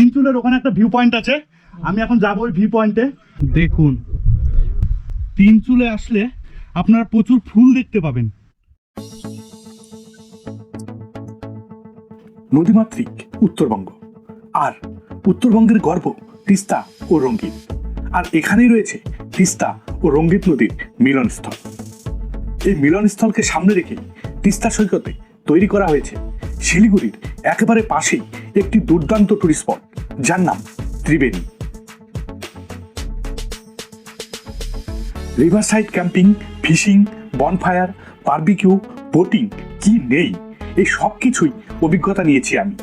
তিনচুলের ওখানে একটা view point আছে, আমি এখন যাবো ওই ভিউ পয়েন্টে। দেখুন, তিনচুলে আসলে আপনারা প্রচুর ফুল দেখতে পাবেন। নদীমাতৃক উত্তরবঙ্গ, আর উত্তরবঙ্গের গর্ব তিস্তা ও রঙ্গিত। আর এখানেই রয়েছে তিস্তা ও রঙ্গিত নদীর মিলনস্থল। এই মিলনস্থলকে সামনে রেখে তিস্তা সৈকতে তৈরি করা হয়েছে শিলিগুড়ির একেবারে পাশেই একটি দুর্দান্ত টুরিস্ট স্পট, যার নাম Triveni. River side camping, fishing, bonfire, barbecue, boating, কি নেই, এই সব কিছুই অভিজ্ঞতা নিয়েছি আমি।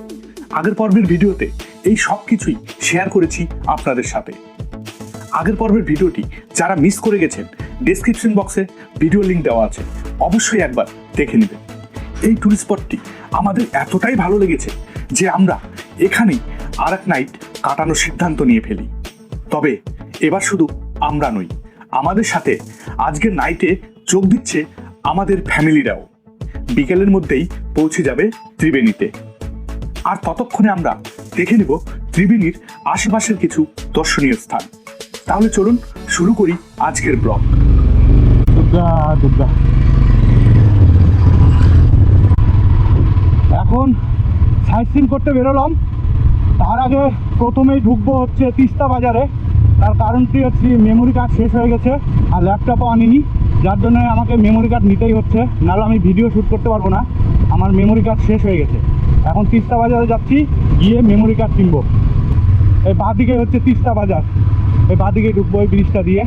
আগের পর্বের ভিডিওতে এই সব কিছুই শেয়ার করেছি আপনাদের সাথে। আগের পর্বের ভিডিওটি যারা মিস করে গেছেন, ডেসক্রিপশন বক্সে ভিডিও লিঙ্ক দেওয়া আছে, অবশ্যই একবার দেখে নেবেন। এই টুরিস্ট স্পটটি আমাদের এতটাই ভালো লেগেছে যে আমরা এখানেই আর এক নাইট কাটানোর সিদ্ধান্ত নিয়ে ফেলি। তবে এবার শুধু আমরা নই, আমাদের সাথে আজকের নাইটে যোগ দিচ্ছে আমাদের ফ্যামিলিরাও। বিকেলের মধ্যেই পৌঁছে যাবে ত্রিবেণীতে। আর ততক্ষণে আমরা দেখে নেব ত্রিবেণীর আশেপাশের কিছু দর্শনীয় স্থান। তাহলে চলুন শুরু করি আজকের ব্লগ। এখন সাইট সিন করতে বেরোলাম। তার আগে প্রথমেই ঢুকবো হচ্ছে তিস্তা বাজারে। তার কারণটি হচ্ছে মেমোরি কার্ড শেষ হয়ে গেছে আর ল্যাপটপও আনিনি, যার জন্য আমাকে মেমোরি কার্ড নিতেই হচ্ছে, নাহলে আমি ভিডিও শ্যুট করতে পারবো না। আমার মেমোরি কার্ড শেষ হয়ে গেছে। এখন তিস্তা বাজারে যাচ্ছি, গিয়ে মেমোরি কার্ড কিনবো। এই বাঁদিকে হচ্ছে তিস্তা বাজার, এই বাঁদিকে ঢুকবো এই ব্রিজটা দিয়ে।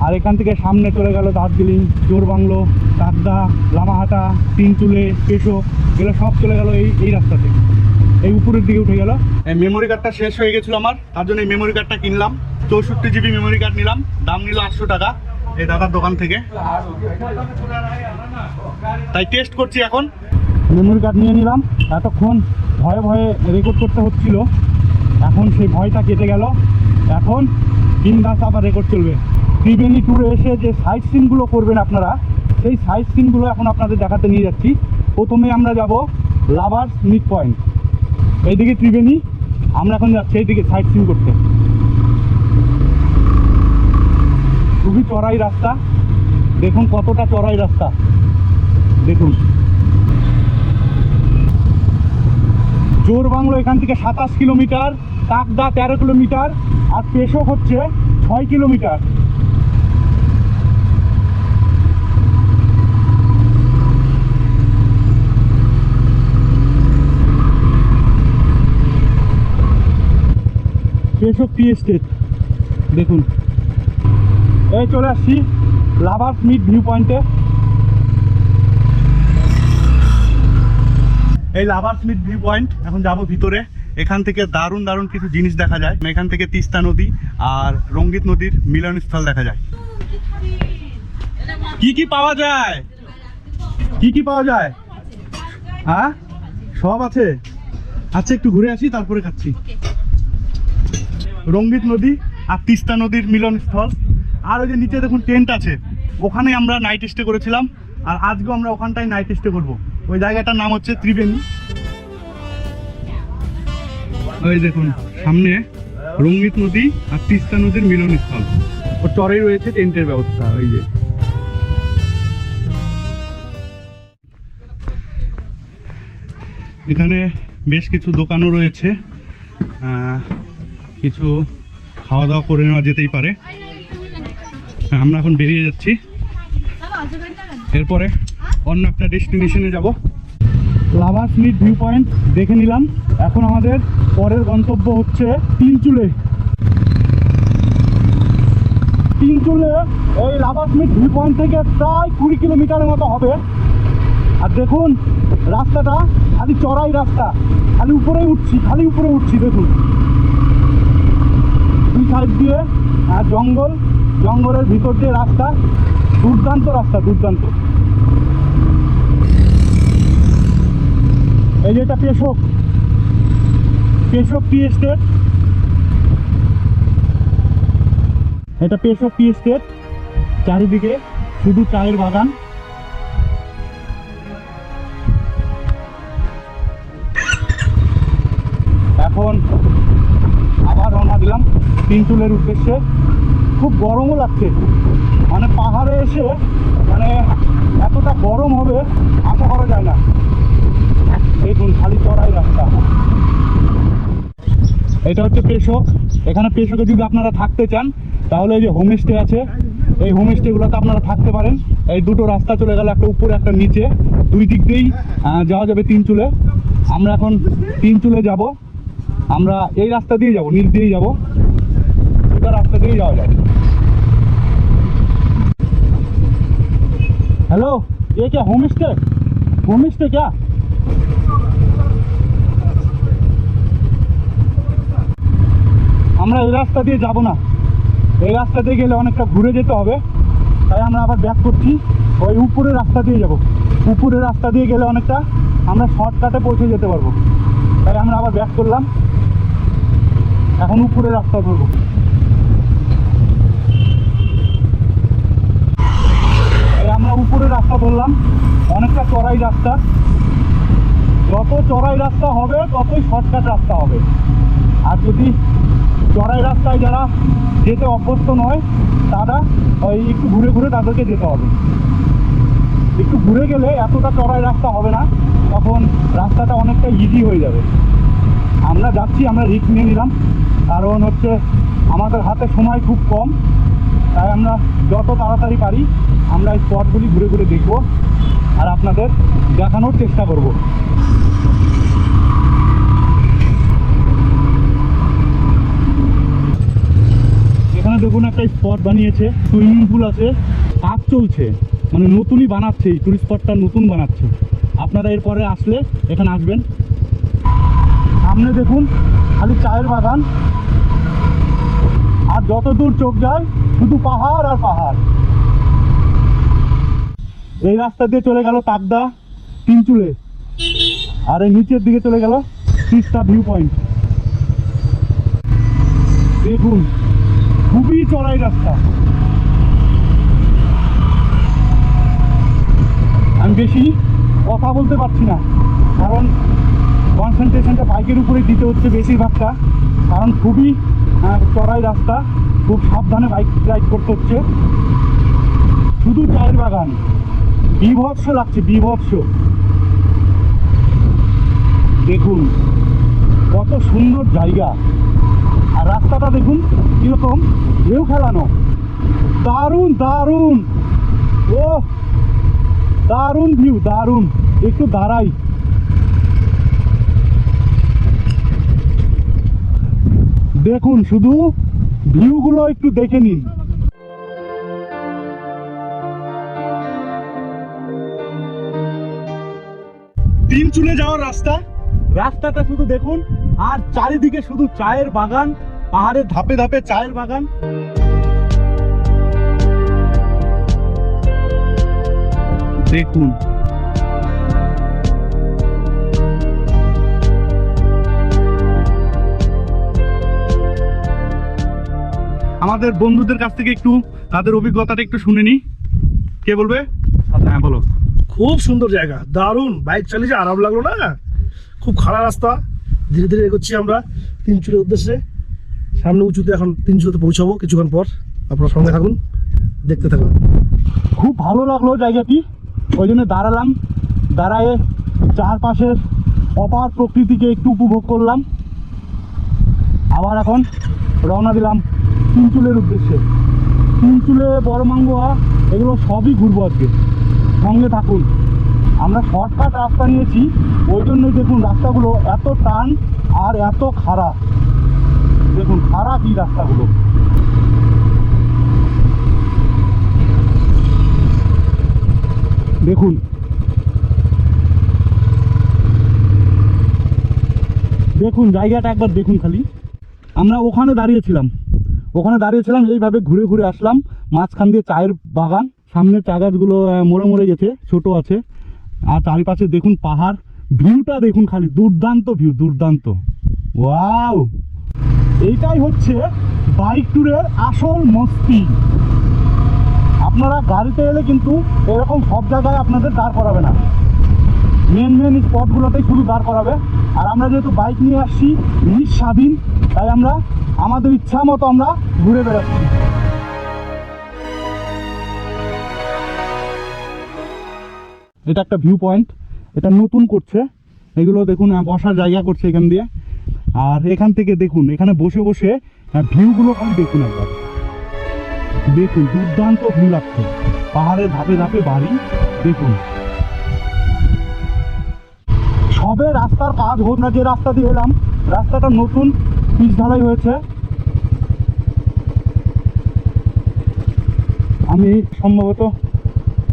আর এখান থেকে সামনে চলে গেল দার্জিলিং, জোরবাংলো, চাকদা, লামাহাটা, তিনচুলে, পেশো, এগুলো সব চলে গেল এই রাস্তাতে। এই উপরের দিকে উঠে গেল। এই মেমোরি কার্ডটা শেষ হয়ে গেছিলো আমার, তার জন্য এই মেমোরি কার্ডটা কিনলাম। 64 জিবি মেমোরি কার্ড নিলাম, দাম নিল 800 টাকা এই দাদার দোকান থেকে। তাই টেস্ট করছি এখন। মেমোরি কার্ড নিয়ে নিলাম। এতক্ষণ ভয়ে ভয়ে রেকর্ড করতে হচ্ছিল, এখন সেই ভয়টা কেটে গেল। এখন বিন্দাস আবার রেকর্ড চলবে। ত্রিবেণী ট্যুরে এসে যে সাইট সিনগুলো করবেন আপনারা, সেই সাইট সিনগুলো এখন আপনাদের দেখাতে নিয়ে যাচ্ছি। প্রথমে আমরা যাব লাভার্স মিট পয়েন্ট, এইদিকে ত্রিবেণী, আমরা এখন যাচ্ছি এইদিকে সাইট সিন করতে। খুবই চড়াই রাস্তা, দেখুন কতটা চড়াই রাস্তা, দেখুন। জোরবাংলো এখান থেকে 27 কিলোমিটার, চাকদা 13 কিলোমিটার, আর পেশো হচ্ছে 6 কিলোমিটার। পেশো টি এস্টেট দেখুন। এই চলে আসছি লাভার্স মিট ভিউ পয়েন্টে। এই লাভার্স মিট ভিউ পয়েন্ট, এখন যাব ভিতরে। এখান থেকে দারুণ দারুণ কিছু জিনিস দেখা যায়। এখান থেকে তিস্তা নদী আর রঙ্গিত নদীর মিলনস্থল দেখা যায়। কি কি পাওয়া যায়, কি কি পাওয়া যায়? হ্যাঁ, সব আছে। আচ্ছা, একটু ঘুরে আসি, তারপরে খাচ্ছি। রঙ্গিত নদী আর তিস্তা নদীর মিলনস্থল। আর ওই যে নিচে দেখুন টেন্ট আছে, ওখানে আমরা নাইট স্টে করেছিলাম। আর আজকেও আমরা ওখানটায় নাইট স্টে করবো। ওই জায়গাটার নাম হচ্ছে ত্রিবেণী। ওই দেখুন সামনে রঙ্গিত নদী আর তিস্তা নদীর মিলনস্থল, ও চরেই রয়েছে টেন্টের ব্যবস্থা। ওই যে এখানে বেশ কিছু দোকানও রয়েছে, কিছু খাওয়া দাওয়া করে নেওয়া যেতেই পারে। আমরা এখন বেরিয়ে যাচ্ছি, এরপরে অন্য একটা ডেস্টিনেশনে যাব। লাভার্স মিট ভিউ পয়েন্ট দেখে নিলাম, এখন আমাদের পরের গন্তব্য হচ্ছে তিনচুলে। তিনচুলে এই লাভার্স মিট ভিউ পয়েন্ট থেকে প্রায় 20 কিলোমিটারের মতো হবে। আর দেখুন রাস্তাটা খালি চড়াই রাস্তা, খালি উপরে উঠছি, খালি উপরে উঠছি। দেখুন দুই সাইড দিয়ে আর জঙ্গল, জঙ্গলের ভিতর দিয়ে রাস্তা, দুর্দান্ত রাস্তা, দুর্দান্ত। এই যে এটা পেশো টি এস্টেট, এটা পেশো টি এস্টেট। চারিদিকে শুধু চায়ের বাগান। এখন তিনচুলের উদ্দেশ্যে। খুব গরমও লাগছে, মানে পাহাড়ে এসে মানে এতটা গরম হবে আশা করা যায় না। দেখুন খালি চড়াই রাস্তা। এটা হচ্ছে পেশক। এখানে পেশকে যদি আপনারা থাকতে চান তাহলে এই যে হোমস্টে আছে, এই হোমস্টেগুলোতে আপনারা থাকতে পারেন। এই দুটো রাস্তা চলে গেল, একটা উপরে একটা নিচে, দুই দিক দিয়েই যাওয়া যাবে তিনচুলে। আমরা এখন তিনচুলে যাব, আমরা এই রাস্তা দিয়ে যাব, নিচ দিয়েই যাব, দুটো রাস্তা দিয়েই যাওয়া যায়। हेलो, ये क्या होम स्टे? होम स्टे क्या? আমরা এই রাস্তা দিয়ে যাব না, এই রাস্তা দিয়ে গেলে অনেকটা ঘুরে যেতে হবে, তাই আমরা আবার ব্যাক করছি। ওই উপরের রাস্তা দিয়ে যাব, উপরের রাস্তা দিয়ে গেলে অনেকটা আমরা শর্টকাটে পৌঁছে যেতে পারবো, তাই আমরা আবার ব্যাক করলাম। এখন উপরের রাস্তা ধরবো। আমরা উপরের রাস্তা ধরলাম, অনেকটা চড়াই রাস্তা। যত চড়াই রাস্তা হবে ততই শর্টকাট রাস্তা হবে। আর যদি চড়াই রাস্তায় যারা যেতে অভ্যস্ত নয় তারা ওই একটু ঘুরে ঘুরে তাদেরকে যেতে হবে। একটু ঘুরে গেলে এতটা চড়াই রাস্তা হবে না, তখন রাস্তাটা অনেকটা ইজি হয়ে যাবে। আমরা যাচ্ছি, আমরা রিস্ক নিয়ে নিলাম, কারণ হচ্ছে আমাদের হাতে সময় খুব কম, তাই আমরা যত তাড়াতাড়ি পারি আমরা এই স্পটগুলি ঘুরে ঘুরে দেখব আর আপনাদের দেখানোর চেষ্টা করব। এখানে দেখুন একটা স্পট বানিয়েছে, সুইমিং পুল আছে, কাজ চলছে, মানে নতুনই বানাচ্ছে, এই টুরিস্ট স্পটটা নতুন বানাচ্ছে। আপনারা এরপরে আসলে এখানে আসবেন। সামনে দেখুন খালি চায়ের বাগান, আর যত দূর চোখ যায় শুধু পাহাড় আর পাহাড়। এই রাস্তা দিয়ে চলে গেল তাকদা তিনচুলে, আর এই নিচের দিকে চলে গেল তিস্তা ভিউ পয়েন্ট। দেখুন খুবই চড়াই রাস্তা। আমি বেশি কথা বলতে পারছি না, কারণ কনসেন্ট্রেশনটা বাইকের উপরে দিতে হচ্ছে বেশিরভাগটা, কারণ খুবই চড়াই রাস্তা, খুব সাবধানে বাইক রাইড করতে হচ্ছে। শুধু চায়ের বাগান, বিভৎস লাগছে, বিভৎস। দেখুন কত সুন্দর জায়গা, আর রাস্তাটা দেখুন কিরকম ঢেউ খেলানো, দারুণ দারুণ। ও দারুণ ভিউ, দারুণ। একটু দাঁড়াই, দেখুন শুধু ভিউগুলো একটু দেখে নিন। তিনচুলে যাওয়ার রাস্তা, রাস্তাটা শুধু দেখুন, আর চারিদিকে শুধু চায়ের বাগান, পাহাড়ের ধাপে ধাপে চায়ের বাগান। দেখুন আমাদের বন্ধুদের কাছ থেকে একটু তাদের অভিজ্ঞতাটা একটু শুনে নি। কে বলবে? হ্যাঁ বলো। খুব সুন্দর জায়গা, দারুণ। বাইক চালিয়ে আরাম লাগলো না, খুব খারাপ রাস্তা। ধীরে ধীরে এগোচ্ছি আমরা তিনচুলের উদ্দেশ্যে। সামনে উঁচুতে, এখন তিনচুলেতে পৌঁছাবো কিছুক্ষণ পর। আপনার সঙ্গে থাকুন, দেখতে থাকুন। খুব ভালো লাগলো জায়গাটি, ওই জন্য দাঁড়ালাম, দাঁড়ায় চারপাশের অপার প্রকৃতিকে একটু উপভোগ করলাম। আবার এখন রওনা দিলাম তিনচুলের উদ্দেশ্যে। তিনচুলে, বড়মাঙ্গুয়া, এগুলো সবই ঘুরবো আজকে, সঙ্গে থাকুন। আমরা শর্টকাট রাস্তা নিয়েছি, ওই জন্যই দেখুন রাস্তাগুলো এত টান আর এত খারাপ। দেখুন খারাপ এই রাস্তাগুলো। দেখুন দেখুন জায়গাটা একবার দেখুন খালি। আমরা ওখানে দাঁড়িয়েছিলাম, এইভাবে ঘুরে ঘুরে আসলাম। মাঝখান দিয়ে চায়ের বাগান, সামনের চা গাছগুলো মরে মরে গেছে, ছোট আছে, আর চারিপাশে দেখুন পাহাড়। ভিউটা দেখুন খালি, দুর্দান্ত ভিউ, দুর্দান্ত। ওয়াও, এইটাই হচ্ছে বাইক ট্যুরের আসল মস্তি। আপনারা গাড়িতে এলে কিন্তু এরকম সব জায়গায় আপনাদের দাঁড় করাবে না, মেন স্পটগুলোতেই শুধু দাঁড় করাবে। আর আমরা যেহেতু বাইক নিয়ে আসছি নিজ স্বাধীন, তাই আমরা আমাদের ইচ্ছা মতো আমরা ঘুরে বেড়াচ্ছি। এটা একটা ভিউ পয়েন্ট, এটা নতুন করছে, এগুলো দেখুন বসার জায়গা করছে এখান দিয়ে। আর এখান থেকে দেখুন, এখানে বসে বসে ভিউগুলো খালি দেখুন একবার, দেখুন দুর্দান্ত ভিউ লাগছে, পাহাড়ের ধাপে ধাপে বাড়ি দেখুন। সবে রাস্তার কাজ হোক না, যে রাস্তা দিয়ে এলাম রাস্তাটা নতুন পিচ ঢালাই হয়েছে। আমি সম্ভবত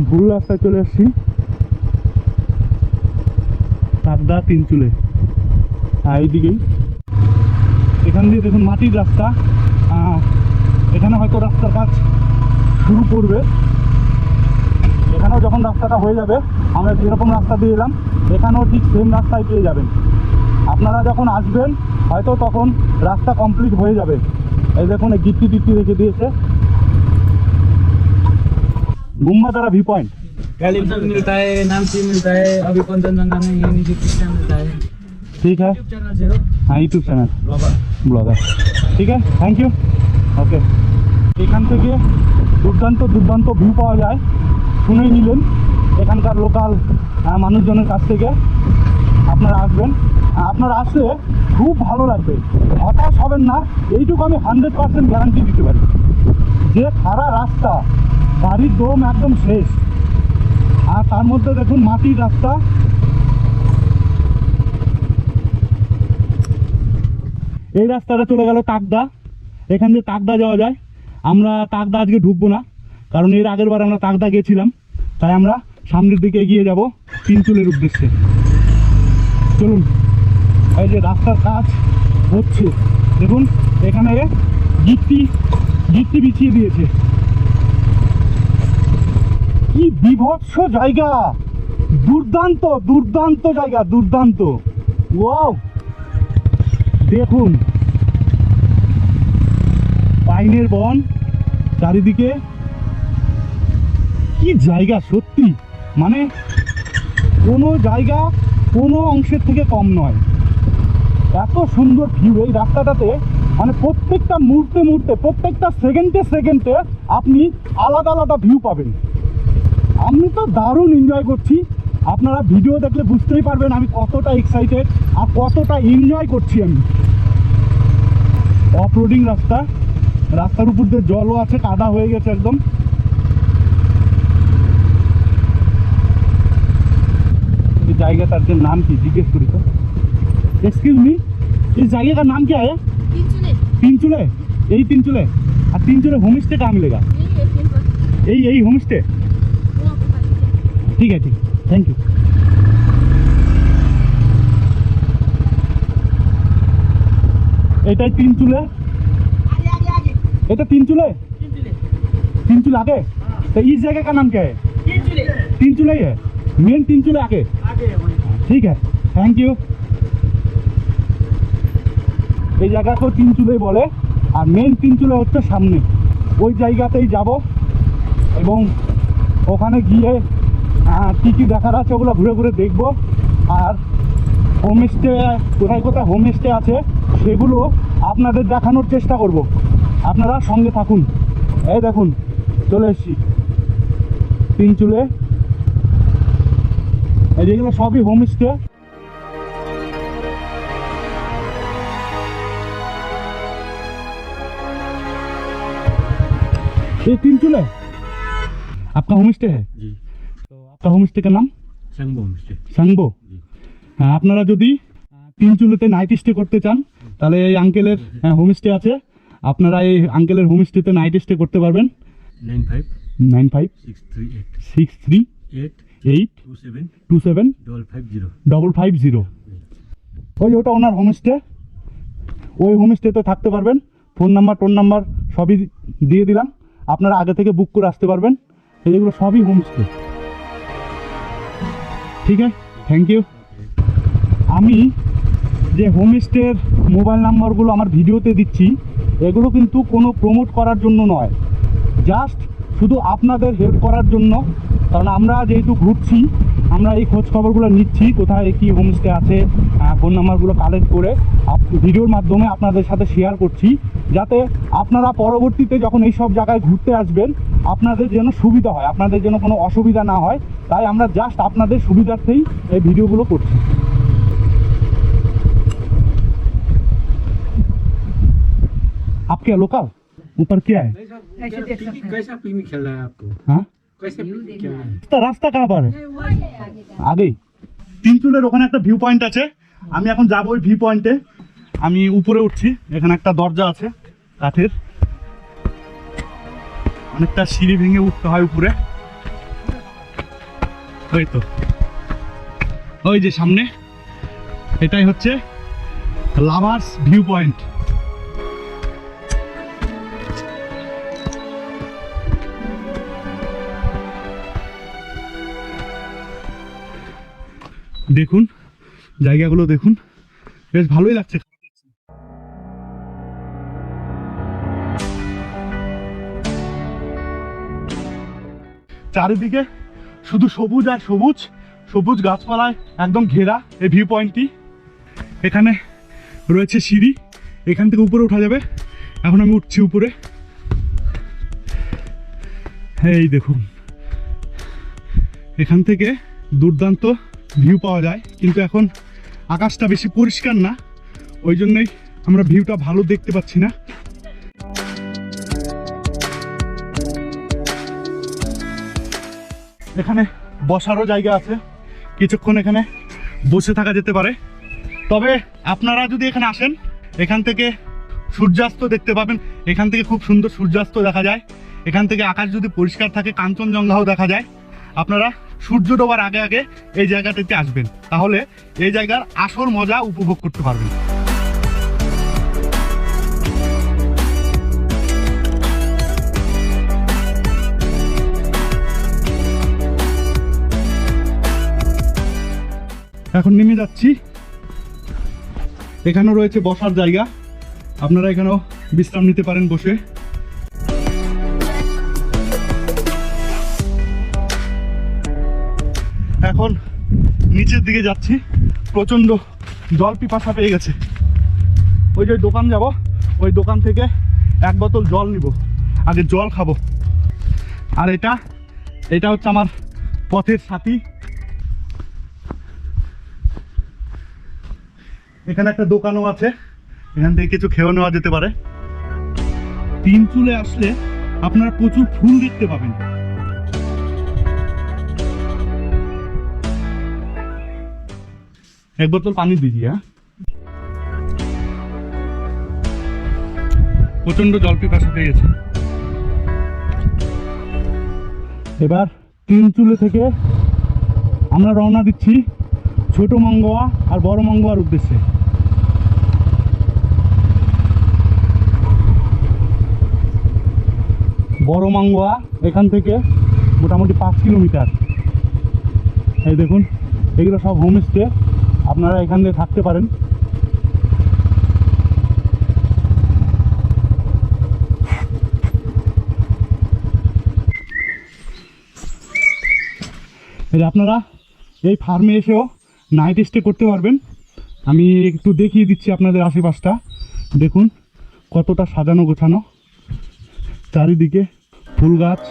ভুল রাস্তায় চলে এসেছি, চাকদা তিনচুলে, এইদিকেই। এখান দিয়ে দেখুন মাটির রাস্তা, এখানে হয়তো রাস্তার কাজ শুরু করবে। এখানেও যখন রাস্তাটা হয়ে যাবে, আমরা যেরকম রাস্তা দিয়ে এলাম এখানেও ঠিক সেম রাস্তায় পেয়ে যাবেন। আপনারা যখন আসবেন হয়তো তখন রাস্তা কমপ্লিট হয়ে যাবে। এই দেখুন এই গিট্টি টিট্টি রেখে দিয়েছে। गुम्बादारा व्यू पॉइंट कैलिफोर्निया मिलता है, नामची मिलता है, अभी कंचनजंगा में ये नीचे पिक्चर मिलता है। ठीक है, चैनल से हो हाँ यूट्यूब चैनल ब्लॉगर। ব্লগার, ঠিক আছে, থ্যাংক ইউ। ওকে, এখান থেকে দুর্দান্ত দুর্দান্ত ভিউ পাওয়া যায়, শুনেই নিলেন এখানকার লোকাল মানুষজনের কাছ থেকে। আপনারা আসবেন, আপনারা আসলে খুব ভালো লাগবে, হতাশ হবেন না, এইটুকু আমি 100% গ্যারান্টি দিতে পারি। যে খাড়া রাস্তা, গাড়ির দম একদম শেষ, আর তার মধ্যে দেখুন মাটির রাস্তা। এই রাস্তাটা চলে গেল তাকদা, এখান দিয়ে তাকদা যাওয়া যায়। আমরা তাকদা আজকে ঢুকবো না, কারণ এর আগের বার আমরা তাকদা গেছিলাম, তাই আমরা সামনের দিকে এগিয়ে যাব তিনচুলের উদ্দেশ্যে। চলুন, এই যে রাস্তার কাজ হচ্ছে দেখুন, এখানে গিট্টি গিট্টি বিছিয়ে দিয়েছে। কি বিভৎস জায়গা, দুর্দান্ত দুর্দান্ত জায়গা, দুর্দান্ত। ওয়াও, দেখুন পাইনের বন চারিদিকে, কি জায়গা সত্যি, মানে কোনো জায়গা কোনো অংশের থেকে কম নয়। এত সুন্দর ভিউ এই রাস্তাটাতে, মানে প্রত্যেকটা মুহূর্তে মুহূর্তে, প্রত্যেকটা সেকেন্ডে সেকেন্ডে আপনি আলাদা আলাদা ভিউ পাবেন। আমি তো দারুণ এনজয় করছি, আপনারা ভিডিও দেখলে বুঝতেই পারবেন আমি কতটা এক্সাইটেড আর কতটা এনজয় করছি। আমি অফরোডিং রাস্তা, রাস্তার উপর দিয়ে জলও আছে, কাদা হয়ে গেছে একদম। এই জায়গাটার যে নাম কি জিজ্ঞেস করি তো, एक्सक्यूज मी, इस जगह का नाम क्या है? तीनचूले। यही तीनचूले, और तीनचूले होम स्टे कहाँ मिलेगा? यही होम स्टे, ठीक है, ठीक, थैंक यू। এটাই তিনচুলে, এটা তিনচুলে, तीनचूले आगे। तो इस जगह का नाम क्या है? तीनचूले ही है, मेन तीनचूले आगे, ठीक है, थैंक यू। এই জায়গাকেও তিনচুলে বলে, আর মেন তিনচুলে হচ্ছে সামনে, ওই জায়গাতেই যাব এবং ওখানে গিয়ে কী কী দেখার আছে ওগুলো ঘুরে ঘুরে দেখব। আর হোমস্টে কোথায় কোথায় হোমস্টে আছে সেগুলো আপনাদের দেখানোর চেষ্টা করব, আপনারা সঙ্গে থাকুন। এই দেখুন চলে এসেছি তিনচুলে, এই যেগুলো সবই হোমস্টে। ये तीनचूले आपका होम स्टे है? जी। तो आपका होम स्टे का नाम? संगबो होमस्टे। সাংবো। হ্যাঁ, আপনারা যদি তিনচুলেতে নাইট স্টে করতে চান তাহলে এই আঙ্কেলের হোম স্টে আছে, আপনারা এই আঙ্কেলের হোম স্টেতে নাইট স্টে করতে পারবেন। 956338275550। ওই ওটা ওনার হোম স্টে, ওই হোম স্টেতে থাকতে পারবেন। ফোন নাম্বার সবই দিয়ে দিলাম, আপনারা আগে থেকে বুক করে আসতে পারবেন। এইগুলো সবই হোমস্টে, ঠিক আছে, থ্যাংক ইউ। আমি যে হোমস্টের মোবাইল নাম্বারগুলো আমার ভিডিওতে দিচ্ছি এগুলো কিন্তু কোনো প্রমোট করার জন্য নয়, জাস্ট শুধু আপনাদের হেল্প করার জন্য। কারণ আমরা যেহেতু ঘুরছি, আমরা এই খোঁজ খবরগুলো নিচ্ছি, কোথায় কি হোমস্টে আছে, ফোন নাম্বারগুলো কালেক্ট করে ভিডিওর মাধ্যমে আপনাদের সাথে শেয়ার করছি, যাতে আপনারা পরবর্তীতে যখন এই সব জায়গায় ঘুরতে আসবেন আপনাদের যেন সুবিধা হয়, আপনাদের যেন কোনো অসুবিধা না হয়। তাই আমরা জাস্ট আপনাদের সুবিধার্থেই এই ভিডিওগুলো করছি। आपके लोकल ऊपर क्या है? कैसा पिकनिक खेल रहा है आपको? हाँ, कैसे पिकनिक खेल रहा है? तो रास्ता कहाँ पर है? আগেই তিনচুলের ওখানে একটা ভিউ পয়েন্ট আছে, আমি এখন যাবো ওই ভিউ পয়েন্টে। আমি উপরে উঠছি, এখানে একটা দরজা আছে কাঠের, অনেকটা সিঁড়ি ভেঙে উঠতে হয় উপরে। ওই তো ওই যে সামনে, এটাই হচ্ছে লাভার্স ভিউ পয়েন্ট। দেখুন জায়গাগুলো, দেখুন বেশ ভালোই লাগছে। চারিদিকে শুধু সবুজ আর সবুজ, সবুজ গাছপালায় একদম ঘেরা এই ভিউ পয়েন্টটি। এখানে রয়েছে সিঁড়ি, এখান থেকে উপরে ওঠা যাবে। এখন আমি উঠছি উপরে, এই দেখুন এখান থেকে দুর্দান্ত ভিউ পাওয়া যায়, কিন্তু এখন আকাশটা বেশি পরিষ্কার না, ওই জন্যই আমরা ভিউটা ভালো দেখতে পাচ্ছি না। এখানে বসারও জায়গা আছে, কিছুক্ষণ এখানে বসে থাকা যেতে পারে। তবে আপনারা যদি এখানে আসেন, এখান থেকে সূর্যাস্ত দেখতে পাবেন, এখান থেকে খুব সুন্দর সূর্যাস্ত দেখা যায়। এখান থেকে আকাশ যদি পরিষ্কার থাকে কাঞ্চনজঙ্ঘাও দেখা যায়। আপনারা সূর্য ডোবার আগে আগে এই জায়গাটাতে আসবেন, তাহলে এই জায়গার আসল মজা উপভোগ করতে পারবেন। এখন নেমে যাচ্ছি, এখানেও রয়েছে বসার জায়গা, আপনারা এখানেও বিশ্রাম নিতে পারেন বসে। এখন নিচের দিকে যাচ্ছি, প্রচণ্ড জল পিপাসা পেয়ে গেছে। ওই যে দোকান যাব, ওই দোকান থেকে এক বোতল জল নিব, আগে জল খাবো। আর এটা হচ্ছে আমার পথের সাথী। এখানে একটা দোকানও আছে, এখান থেকে কিছু খেয়ে নেওয়া যেতে পারে। তিনচুলে আসলে আপনারা প্রচুর ফুল দেখতে পাবেন। এক বোতল পানি দিজিয়ে। প্রচন্ড জল পিপাসা পেয়ে গেছে। এবার তিনচুলে থেকে আমরা রওনা দিচ্ছি ছোট মঙ্গোয়া আর বড় মঙ্গোয়ার উদ্দেশ্যে। বড় মঙ্গোয়া এখান থেকে মোটামুটি 5 কিলোমিটার। এই দেখুন এগুলো সব হোমস্টে, আপনারা এখান থেকে থাকতে পারেন। আপনারা এই ফার্মে এসেও নাইট স্টে করতে পারবেন। আমি একটু দেখিয়ে দিচ্ছি আপনাদের আশেপাশটা, দেখুন কতটা সাজানো গোছানো, চারিদিকে ফুল গাছ।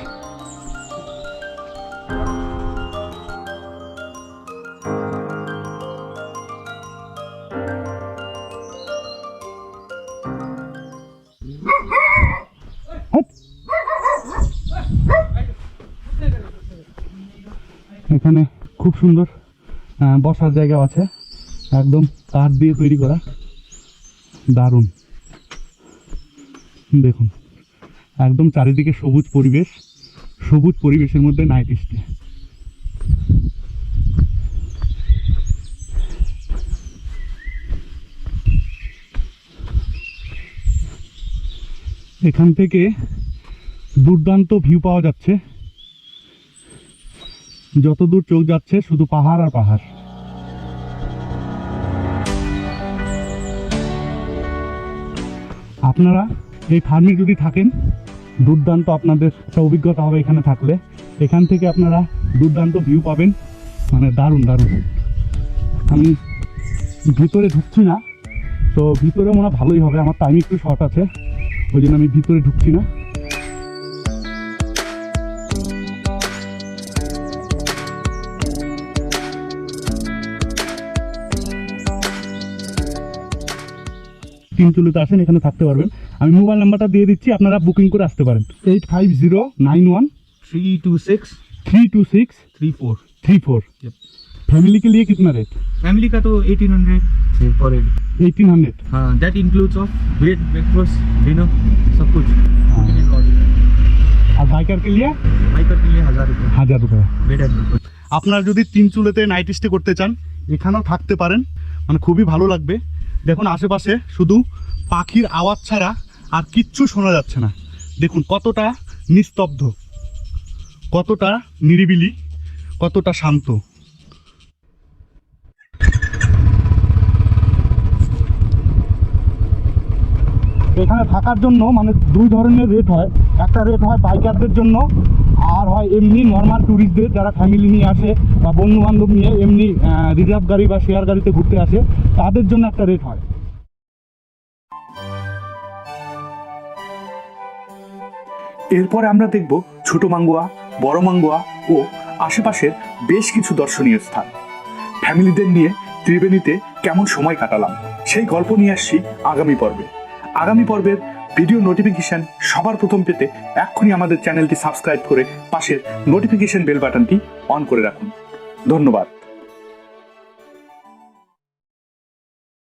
এখানে খুব সুন্দর বসার জায়গা আছে, একদম কাঠ দিয়ে তৈরি করা, দারুণ। দেখুন একদম চারিদিকে সবুজ পরিবেশ, সবুজ পরিবেশের মধ্যে নাইট স্টে। এখান থেকে দুর্দান্ত ভিউ পাওয়া যাচ্ছে, যতদূর চোখ যাচ্ছে শুধু পাহাড় আর পাহাড়। আপনারা এই ফার্মে যদি থাকেন দুর্দান্ত আপনাদের একটা অভিজ্ঞতা হবে এখানে থাকলে। এখান থেকে আপনারা দুর্দান্ত ভিউ পাবেন, মানে দারুণ দারুণ। আমি ভিতরে ঢুকছি না, তো ভিতরে মনে হয় ভালোই হবে, আমার টাইম একটু শর্ট আছে, ওই জন্য আমি ভিতরে ঢুকছি না। তিনচুলিতে আসেন, এখানে থাকতে পারবেন। আমি মোবাইল নাম্বারটা দিয়ে দিচ্ছি, আপনারা বুকিং করে আসতে পারেন। 8509132634। 32634। फैमिली के लिए कितना रेट? फैमिली का तो 1800 पर हेड। 1800। हाँ, that includes of bed, breakfast, dinner, सब कुछ। हाँ। আর বাইকার के लिए बाइकर के लिए 1000 रुपये 1000 रुपये। Bed and breakfast. আপনারা যদি তিনচুলেতে নাইট স্টে করতে চান, এখানেও থাকতে পারেন, মানে খুবই ভালো লাগবে। দেখুন আশেপাশে শুধু পাখির আওয়াজ ছাড়া আর কিচ্ছু শোনা যাচ্ছে না। দেখুন কতটা নিস্তব্ধ, কতটা নিরিবিলি, কতটা শান্ত। এখানে থাকার জন্য মানে দুই ধরনের রেট হয়। একটা রেট হয় বাইকারদের জন্য, আর হয় এমনি নর্মাল ট্যুরিস্টদের যারা ফ্যামিলি নিয়ে আসে বা বন্ধু বান্ধব নিয়ে এমনি রিজার্ভ গাড়ি বা শেয়ার গাড়িতে ঘুরতে আসে, তাদের জন্য একটা রেট হয়। এরপরে আমরা দেখব ছোট মাঙ্গুয়া, বড় মাঙ্গুয়া ও আশেপাশের বেশ কিছু দর্শনীয় স্থান। ফ্যামিলিদের নিয়ে ত্রিবেণীতে কেমন সময় কাটালাম সেই গল্প নিয়ে আসছি আগামী পর্বে। আগামী পর্বের ভিডিও নোটিফিকেশন সবার প্রথম পেতে এক্ষুনি আমাদের চ্যানেলটি সাবস্ক্রাইব করে পাশের নোটিফিকেশন বেল বাটনটি অন করে রাখুন। ধন্যবাদ।